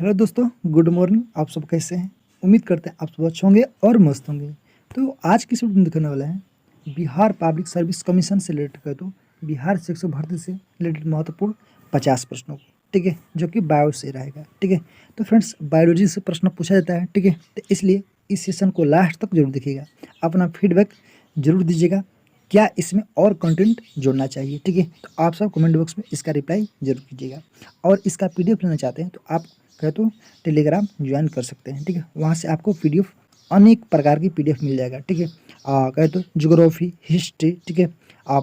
Hello दोस्तों, good morning. आप सब कैसे हैं? उम्मीद करते हैं आप सब अच्छे होंगे और मस्त होंगे। तो आज की वीडियो में दिखाने वाला है बिहार पब्लिक सर्विस कमीशन से रिलेटेड है, तो बिहार शिक्षक भर्ती से रिलेटेड महत्वपूर्ण 50 प्रश्नों को, ठीक है, जो कि बायो से रहेगा। ठीक है, तो फ्रेंड्स बायोलॉजी से प्रश्न पूछा जाता है, ठीक है, तो इसलिए इस सेशन को लास्ट तक जरूर देखिएगा। अपना फीडबैक जरूर दीजिएगा, क्या इसमें और कंटेंट जोड़ना चाहिए। ठीक है, तो आप सब कमेंट बॉक्स में इसका रिप्लाई जरूर कीजिएगा। और इसका पीडीएफ लेना चाहते हैं तो आप कहे तो टेलीग्राम ज्वाइन कर सकते हैं। ठीक है, वहाँ से आपको पीडीएफ अनेक प्रकार की पीडीएफ मिल जाएगा। ठीक है, कहे तो ज्योग्राफी, हिस्ट्री, ठीक है,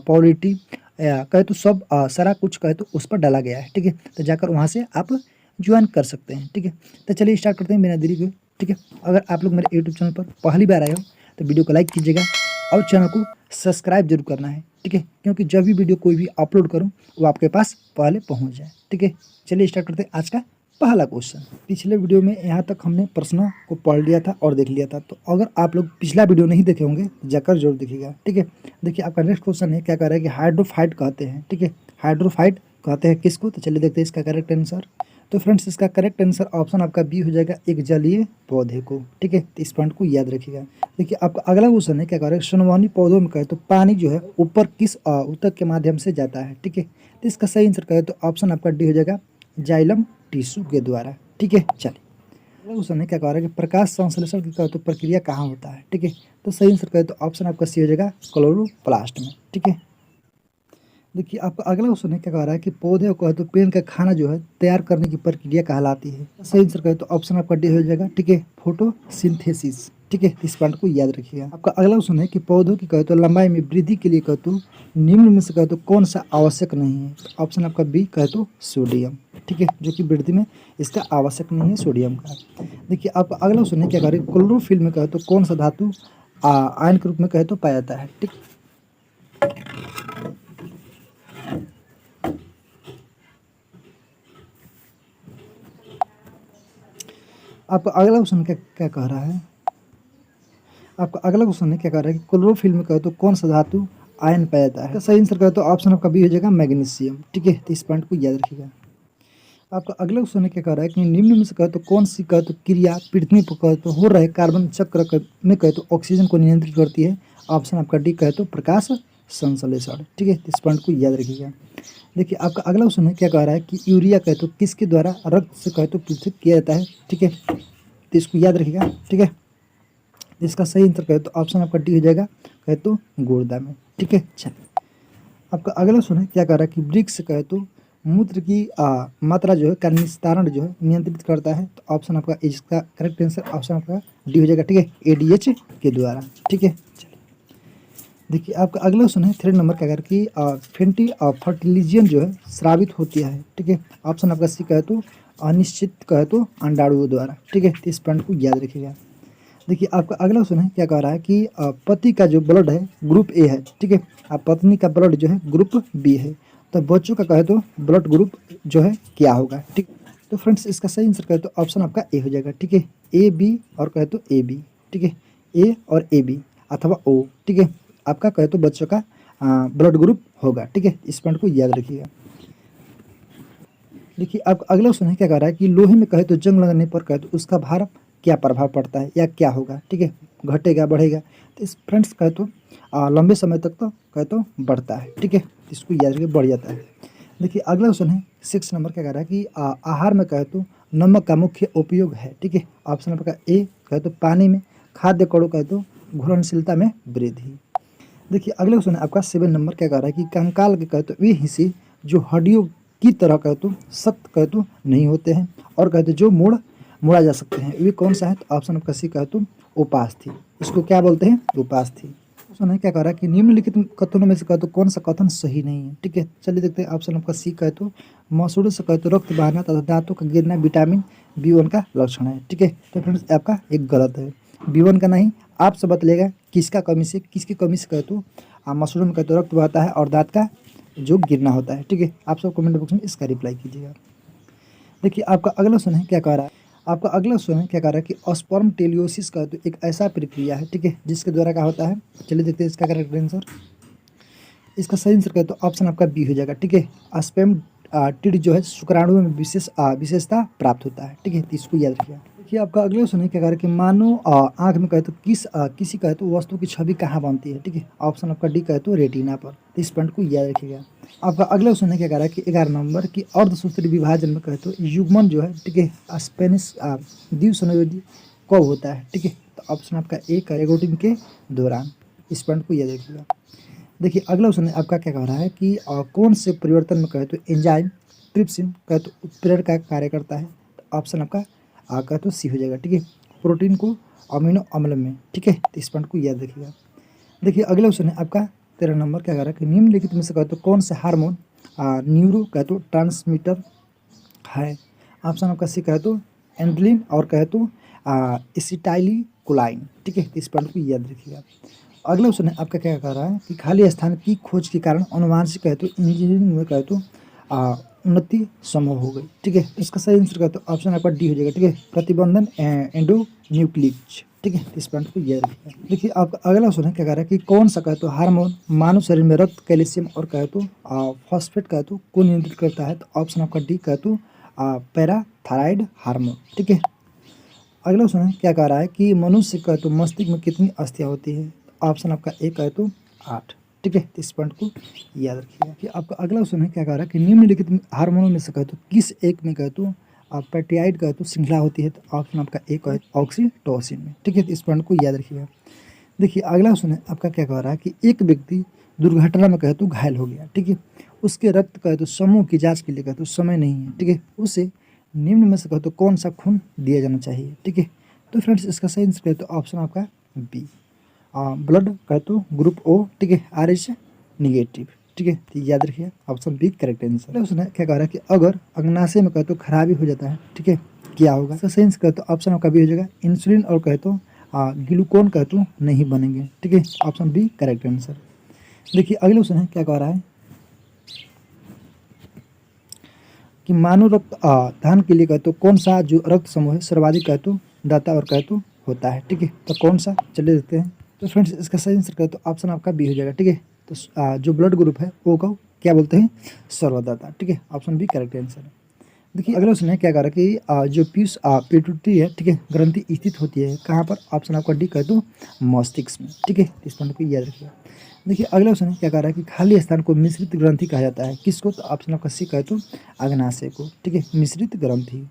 पॉलिटी, कहे तो सब सारा कुछ कहे तो उस पर डाला गया है। ठीक है, तो जाकर वहाँ से आप ज्वाइन कर सकते हैं। ठीक है, तो चलिए स्टार्ट करते हैं बिना देरी के। ठीक है, अगर आप लोग मेरे यूट्यूब चैनल पर पहली बार आए हो तो वीडियो को लाइक कीजिएगा और चैनल को सब्सक्राइब जरूर करना है। ठीक है, क्योंकि जब भी वीडियो कोई भी अपलोड करूँ वो आपके पास पहले पहुँच जाए। ठीक है, चलिए स्टार्ट करते हैं आज का पहला क्वेश्चन। पिछले वीडियो में यहाँ तक हमने प्रश्नों को पढ़ लिया था और देख लिया था, तो अगर आप लोग पिछला वीडियो नहीं देखे होंगे तो जाकर जरूर देखिएगा। ठीक है, देखिए आपका नेक्स्ट क्वेश्चन है, क्या कह रहा है कि हाइड्रोफाइट कहते हैं। ठीक है, हाइड्रोफाइट कहते हैं किसको? तो चलिए देखते हैं इसका करेक्ट आंसर। तो फ्रेंड्स इसका करेक्ट आंसर ऑप्शन आपका बी हो जाएगा, एक जलीय पौधे को। ठीक है, तो इस पॉइंट को याद रखिएगा। देखिए आपका अगला क्वेश्चन है, क्या कह रहा है संवहनी पौधों में कहे तो पानी जो है ऊपर किस ऊतक के माध्यम से जाता है। ठीक है, तो इसका सही आंसर कहे तो ऑप्शन आपका डी हो जाएगा, जाइलम टिश्यू के द्वारा। ठीक है, चलिए अगला क्वेश्चन है, क्या कह रहा है कि प्रकाश संश्लेषण की कहे तो प्रक्रिया कहाँ होता है। ठीक है, तो सही आंसर कहे तो ऑप्शन आपका सी हो जाएगा, क्लोरोप्लास्ट में। ठीक है, देखिए आपका अगला क्वेश्चन है, क्या कह रहा है कि पौधे को कहे तो पेड़ का खाना जो है तैयार करने की प्रक्रिया कहलाती है। सही आंसर कहे तो ऑप्शन आपका डी हो जाएगा, ठीक है, फोटोसिंथेसिस। ठीक है, इस पॉइंट को याद रखिएगा। आपका अगला क्वेश्चन है कि पौधों की कहे तो लंबाई में वृद्धि के लिए कहे तो निम्न में से कहे तो कौन सा आवश्यक नहीं है। ऑप्शन आपका बी कहे तो सोडियम। ठीक है, जो कि वृद्धि में इसका आवश्यक नहीं है सोडियम का। देखिए आपका अगला क्वेश्चन है, क्या कह रहे हैं क्लोरोफिल में कहे तो कौन सा धातु आयन के रूप में कहे तो पाया जाता है। ठीक, आपका अगला क्वेश्चन क्या क्या कह रहा है, आपका अगला क्वेश्चन है, क्या कह रहा है कि क्लोरोफिल में कहे तो कौन सा धातु आयन पाया जाता है। सही आंसर कहे तो ऑप्शन आपका बी हो जाएगा, मैग्नीशियम। ठीक है, तो इस पॉइंट को याद रखिएगा। आपका अगला क्वेश्चन है, क्या कह रहा है कि निम्न में से कहे तो कौन सी कहे तो क्रिया पृथ्वी पर कहे तो हो रहे कार्बन चक्र में कहे तो ऑक्सीजन को नियंत्रित करती है। ऑप्शन आपका डी कहे तो प्रकाश संश्लेषण। ठीक है, तो इस पॉइंट को याद रखिएगा। देखिए आपका अगला क्वेश्चन है, क्या कह रहा है कि यूरिया कहे तो किसके द्वारा रक्त से कहे तो पृथक किया जाता है। ठीक है, तो इसको याद रखिएगा। ठीक है, इसका सही आंसर कहे तो ऑप्शन आपका डी हो जाएगा, कहे तो गुर्दा में। ठीक है, चलिए आपका अगला क्वेश्चन है, क्या कह रहा है कि वृक्ष कहे तो मूत्र की मात्रा जो है का निस्तारण जो है नियंत्रित करता है। तो ऑप्शन आपका इसका करेक्ट आंसर ऑप्शन आपका डी हो जाएगा। ठीक है, एडीएच के द्वारा। ठीक है, चलिए देखिए आपका अगला क्वेश्चन है 3 नंबर, क्या कह रहा है कि फेंटी फर्टिलिजन जो है स्रावित होती है। ठीक है, ऑप्शन आपका सी कहे तो अनिश्चित कहे तो अंडाणुओं द्वारा। ठीक है, तो इस पॉइंट को याद रखिएगा। देखिए आपका अगला क्वेश्चन है, क्या कह रहा है कि पति का जो ब्लड है ग्रुप ए है। ठीक है, पत्नी का ब्लड जो है ग्रुप बी है, तो बच्चों का कहे तो ब्लड ग्रुप जो है क्या होगा। ठीक, तो फ्रेंड्स इसका सही आंसर कहे तो ऑप्शन आपका ए हो जाएगा। ठीक है, ए बी और कहे तो ए बी। ठीक है, ए और ए बी अथवा ओ। ठीक है, आपका कहे तो बच्चों का ब्लड ग्रुप होगा। ठीक है, इस पॉइंट को याद रखिएगा। देखिए अब अगला क्वेश्चन है, क्या कह रहा है कि लोहे में कहे तो जंग लगने पर कहे तो उसका भार क्या प्रभाव पड़ता है या क्या होगा। ठीक है, घटेगा बढ़ेगा। तो इस फ्रेंड्स कहे तो लंबे समय तक तो कहे तो बढ़ता है। ठीक है, इसको याद रखिए, बढ़ जाता है। देखिए अगला क्वेश्चन है 6 नंबर, क्या कह रहा है कि आहार में कहे तो नमक का मुख्य उपयोग है। ठीक है, ऑप्शन आपका ए कहे तो पानी में, खाद्य कणों कहे तो घुलनशीलता में वृद्धि। देखिए अगले क्वेश्चन है आपका 7 नंबर, क्या कह रहा है कि कंकाल के कहे तो वे हिस्से जो हड्डियों की तरह कहे तो सख्त कहे तो नहीं होते हैं और कहे तो जो मोड़ा जा सकते हैं, वे कौन सा है। तो ऑप्शन आपका सी कहे तो उपास्थि। इसको क्या बोलते हैं? उपास्थि। क्वेश्चन है, क्या कह रहा है कि निम्नलिखित कथनों में से कहे तो कौन सा कथन सही नहीं है। ठीक है, चलिए देखते हैं। ऑप्शन आपका सी कहे तो मसूड़ों से कहे तो रक्त बहाना तथा दांतों का गिरना विटामिन B1 का लक्षण है। ठीक है, तो फ्रेंड्स आपका एक गलत है, B1 का नहीं। आप सब बतलेगा किसका कमी से, किसकी कमी से कहे तो मसूड़ों में कहे तो रक्त बहता है और दांत का जो गिरना होता है। ठीक है, आप सब कमेंट बॉक्स में इसका रिप्लाई कीजिएगा। देखिए आपका अगला क्वेश्चन है, क्या कह रहा है, आपका अगला क्वेश्चन है, क्या कह रहा है कि स्पर्मटेलियोसिस का तो एक ऐसा प्रक्रिया है। ठीक है, जिसके द्वारा क्या होता है। चलिए देखते हैं इसका करेक्ट आंसर। इसका सही आंसर कहे तो ऑप्शन आपका बी हो जाएगा। ठीक है, स्पर्म टिड जो है शुक्राणुओं में विशेषता प्राप्त होता है। ठीक है, तो इसको याद रखिएगा। देखिए आपका अगले क्वेश्चन है क्या कह रहा है कि मानो आँख में कहे तो किसी कहे तो वस्तु की छवि कहाँ बनती है। ठीक है, ऑप्शन आपका डी कहे तो रेटिना पर। तो इस पॉइंट को याद रखिएगा। आपका अगला क्वेश्चन है क्या कह रहा है कि 11 नंबर की अर्धसूत्री विभाजन में कहे तो युग्मन जो है, ठीक है, स्पेनिश द्विसंयोजी कब होता है। ठीक है, तो ऑप्शन आपका ए है रेगोटिन के दौरान। इस पॉइंट को याद रखिएगा। देखिए अगला क्वेश्चन आपका क्या कह रहा है कि कौन से परिवर्तन में कहे तो एंजाइम ट्रिप्सिन कहे तो उत्प्रेरक का कार्य करता है। तो ऑप्शन आपका कहे तो सी हो जाएगा। ठीक है, प्रोटीन को अमीनो अम्ल में। ठीक है, तो इस पॉइंट को याद रखिएगा। देखिए अगला क्वेश्चन है आपका 13 नंबर क्या कह रहा है कि निम्नलिखित में से कहे तो कौन सा हार्मोन न्यूरो कहे तो ट्रांसमीटर है। ऑप्शन आपका सी कहे तो एंड्रिन और कहे तो एसिटाइलिकोलाइन। ठीक है, तो इस पॉइंट को याद रखिएगा। अगला क्वेश्चन है आपका क्या कह रहा है कि खाली स्थान की खोज के कारण अनुवांशिक कहे तो इंजीनियरिंग में कहे तो उन्नति संभव हो गई। ठीक है, इसका सही आंसर कहे तो ऑप्शन आपका डी हो जाएगा। ठीक है, प्रतिबंधन एंडोन्यूक्लिज। ठीक है, इस पॉइंट को याद रखिएगा। देखिए आपका अगला क्वेश्चन है क्या कह रहा है कि कौन सा कहे तो हार्मोन मानव शरीर में रक्त कैल्शियम और कहे तो फॉस्फेट कहे तो को नियंत्रित करता है। तो ऑप्शन आपका डी कहे तो पैराथायराइड हार्मोन। ठीक है, अगला क्वेश्चन है क्या कह रहा है कि मनुष्य कहे तो मस्तिष्क में कितनी अस्थियां होती है। ऑप्शन आपका ए कहे तो 8। ठीक है, इस पॉइंट को याद रखिएगा। कि आपका अगला क्वेश्चन है क्या कह रहा है कि निम्नलिखित हार्मोनों में से कहे तो किस एक में कहे तो पेप्टाइड कहे तो श्रृंखला होती है। तो ऑप्शन आपका ए कहे तो ऑक्सीटोसिन में। ठीक है, इस पॉइंट को याद रखिएगा। देखिए अगला क्वेश्चन है आपका क्या कह रहा है कि एक व्यक्ति दुर्घटना में कहे तो घायल हो गया। ठीक है, उसके रक्त कहे तो समूह की जांच के लिए कहे तो समय नहीं है। ठीक है, उसे निम्न में से कहे तो कौन सा खून दिया जाना चाहिए। ठीक है, तो फ्रेंड्स इसका सही आंसर कहे तो ऑप्शन आपका बी ब्लड कहे तो ग्रुप ओ। ठीक है, RH निगेटिव। ठीक है, तो याद रखिए option b correct answer. Question है क्या कह रहा है कि अगर अग्नाशय में कहे तो खराबी हो जाता है। ठीक है, क्या होगा। इसका सही आंसर कहे तो ऑप्शन आपका बी हो जाएगा। इंसुलिन और कहे तो ग्लूकोन कहे तो नहीं बनेंगे। ठीक है, ऑप्शन बी करेक्ट आंसर। देखिए अगले क्वेश्चन है क्या कह रहा है कि मानव रक्त दान के लिए कहे तो कौन सा जो रक्त समूह है सर्वाधिक कहे तो दाता और कहे तो होता है। ठीक है, तो कौन सा चले देते हैं। तो फ्रेंड्स इसका सही आंसर कहे तो ऑप्शन आपका बी हो जाएगा। ठीक है, तो जो ब्लड ग्रुप है वो को क्या बोलते हैं, सर्वदाता। ठीक है, ऑप्शन बी करेक्ट आंसर है। देखिए अगला क्वेश्चन है क्या कह रहा है कि जो पीयूष पिट्यूटरी है, ठीक है, ग्रंथि स्थित होती है कहाँ पर। ऑप्शन आपका डी कहे तो मस्तिष्क में। ठीक है, इस पॉइंट को याद रखिएगा। देखिए अगला क्वेश्चन है क्या कह रहा है कि खाली स्थान को मिश्रित ग्रंथि कहा जाता है किसको। तो ऑप्शन आपका सी कहे तो अग्नाशय को। ठीक है, मिश्रित ग्रंथि।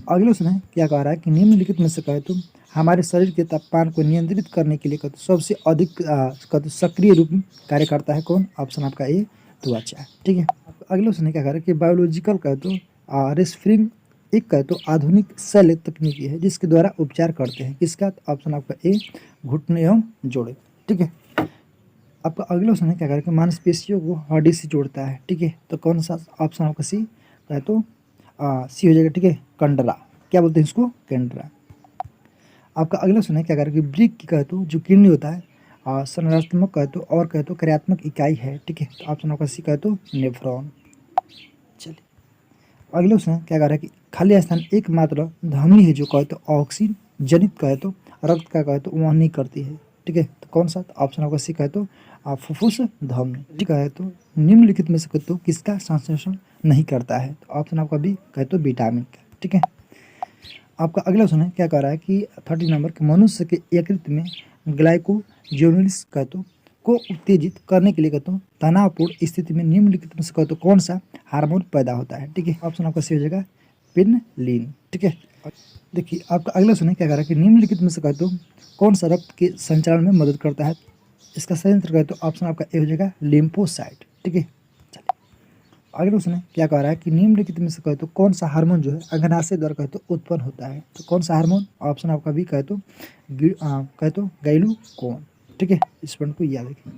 अगला क्वेश्चन है क्या कह रहा है कि निम्नलिखित में से कहे तो हमारे शरीर के तापमान को नियंत्रित करने के लिए कहे तो सबसे अधिक कहे तो सक्रिय रूप में कार्य करता है कौन। ऑप्शन आपका ए त्वचा। ठीक है, अगला क्वेश्चन है क्या कह रहा है कि बायोलॉजिकल कहे तो रेस्फ्रिंग एक कहे तो आधुनिक शल्य तकनीकी है जिसके द्वारा उपचार करते हैं किसका। ऑप्शन आपका ए घुटने एवं जोड़े। ठीक है, आपका अगला क्वेश्चन है क्या कह रहा है कि मांसपेशियों को हड्डी से जोड़ता है। ठीक है, तो कौन सा। ऑप्शन आपका सी कहे तो सी हो जाएगा। ठीक है, कंडरा। क्या बोलते हैं इसको, कैंडरा। आपका अगला क्वेश्चन है क्या कह रहा है कि ब्रिक की कहे तो जो किडनी होता है संरचनात्मक कहे तो और कहे तो कार्यात्मक इकाई है। ठीक है, तो ऑप्शन आपका सी कहे तो नेफ्रॉन। चलिए अगले क्वेश्चन क्या कह रहा है कि खाली स्थान एकमात्र धमनी है जो कहे तो ऑक्सीजन जनित कहे तो रक्त का कहे तो वह नहीं करती है। ठीक है, तो कौन सा। ऑप्शन आपका सी कहे तो फुफ्फुस धमनी। ठीक है, तो निम्नलिखित में से कहे तो किसका संश्लेषण नहीं करता है। तो ऑप्शन आपका बी कहे तो विटामिन का। ठीक है, आपका अगला क्वेश्चन है क्या कह रहा है कि 30 नंबर के मनुष्य के यकृत में ग्लाइकोजेनिस कहे तो को उत्तेजित करने के लिए कहते हैं तनावपूर्ण स्थिति में निम्नलिखित में से कहते कौन सा हार्मोन पैदा होता है। ठीक है, ऑप्शन आपका सी हो जाएगा पिनलिन। ठीक है, देखिए आपका अगला क्वेश्चन है क्या कह रहा है कि निम्नलिखित में से कहते कौन सा रक्त के संचालन में मदद करता है। इसका सही आंसर कहते तो ऑप्शन आपका ए हो जाएगा लिम्फोसाइट। ठीक है, चलिए अगला क्वेश्चन है क्या कह रहा है कि निम्नलिखित में से कहे तो कौन सा हार्मोन जो है अग्नाशय द्वारा कहे तो उत्पन्न होता है। तो कौन सा हार्मोन। ऑप्शन आपका भी कहे तो गाइलूकोन। ठीक है, इस पॉइंट को याद रखिए।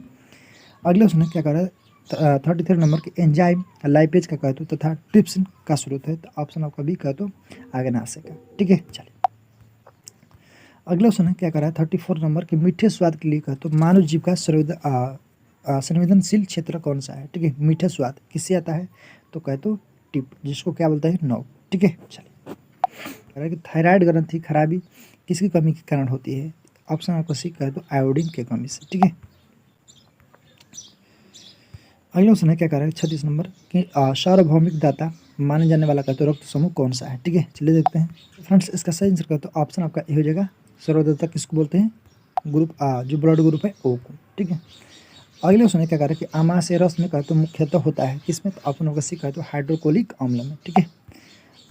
अगला क्वेश्चन है क्या कह रहा है 33 नंबर के एंजाइम लाइपेज का कहे तो तथा ट्रिप्सिन का स्रोत है। तो ऑप्शन आपका भी कहे तो अग्नाशय का। ठीक है, चलिए अगला क्वेश्चन है क्या कह रहा है 34 नंबर के मीठे स्वाद के लिए कहे तो मानव जीव का संवेदनशील क्षेत्र कौन सा है। ठीक है, मीठे स्वाद किससे आता है। तो कहे तो टिप, जिसको क्या बोलते हैं नौ। ठीक है, चलिए कह रहा है कि थायराइड ग्रंथि खराबी किसकी कमी के कारण होती है। ऑप्शन आपको सी कहे तो आयोडीन के कमी से। ठीक है, अगला क्वेश्चन है क्या कह रहा है 36 नंबर कि सार्वभौमिक दाता माने जाने वाला कहते रक्त समूह कौन सा है। ठीक है, चलिए देखते हैं फ्रेंड्स। इसका सही आंसर कहते तो ऑप्शन आपका ए हो जाएगा। सर्वदाता किसको बोलते हैं? ग्रुप आ, जो ब्लड ग्रुप है ओ को। ठीक है, अगले क्वेश्चन है क्या कह रहा है कि आमाशय रस में कहते मुख्यतः होता है किसमें? तो ऑप्शन होगा सी कहते हाइड्रोक्लोरिक अम्ल में। ठीक है,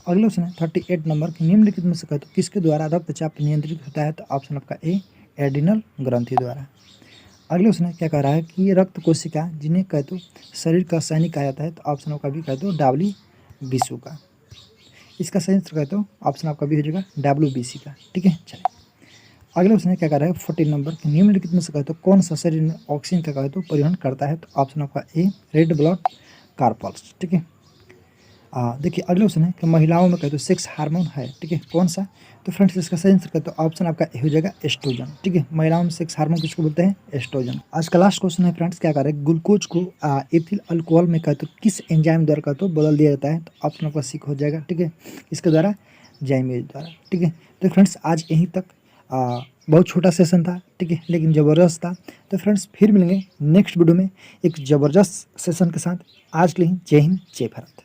अगले क्वेश्चन है 38 नंबर की निम्नलिखित में से कहते किसके द्वारा रक्तचाप नियंत्रित होता है? तो ऑप्शन आपका ए एड्रिनल ग्रंथि द्वारा। अगले क्वेश्चन है क्या कह रहा है कि ये रक्त कोशिका जिन्हें कहते शरीर का सैनिक कहा जाता है? तो ऑप्शन आपका भी कहते डाबली बीसू का। इसका सही आंसर कहते हो ऑप्शन आपका भी हो जाएगा WBC का। ठीक है, चलिए अगले क्वेश्चन है क्या कह रहा है 14 नंबर की निम्नलिखित में से कहते कौन सा शरीर में ऑक्सीजन का कहते परिवहन करता है? तो ऑप्शन आपका ए रेड ब्लड कार्पल्स। ठीक है, देखिए अगले क्वेश्चन है कि महिलाओं में कहते सेक्स हार्मोन है। ठीक है, कौन सा? तो फ्रेंड्स इसका सही आंसर कहते ऑप्शन आपका ए हो जाएगा एस्ट्रोजन। ठीक है, महिलाओं में सेक्स हार्मोन किसको बोलते हैं? एस्ट्रोजन। आज का लास्ट क्वेश्चन है फ्रेंड्स क्या कर रहे हैं ग्लूकोज को एथिल अल्कोहल में कहते किस एंजाइम द्वारा कहते बदल दिया जाता है? तो ऑप्शन आपका सी हो जाएगा। ठीक है, इसके द्वारा जाइमेज द्वारा। ठीक है, तो फ्रेंड्स आज यहीं तक बहुत छोटा सेशन था। ठीक है, लेकिन ज़बरदस्त था। तो फ्रेंड्स फिर मिलेंगे नेक्स्ट वीडियो में एक ज़बरदस्त सेशन के साथ। आज के लिए जय हिंद जय भारत।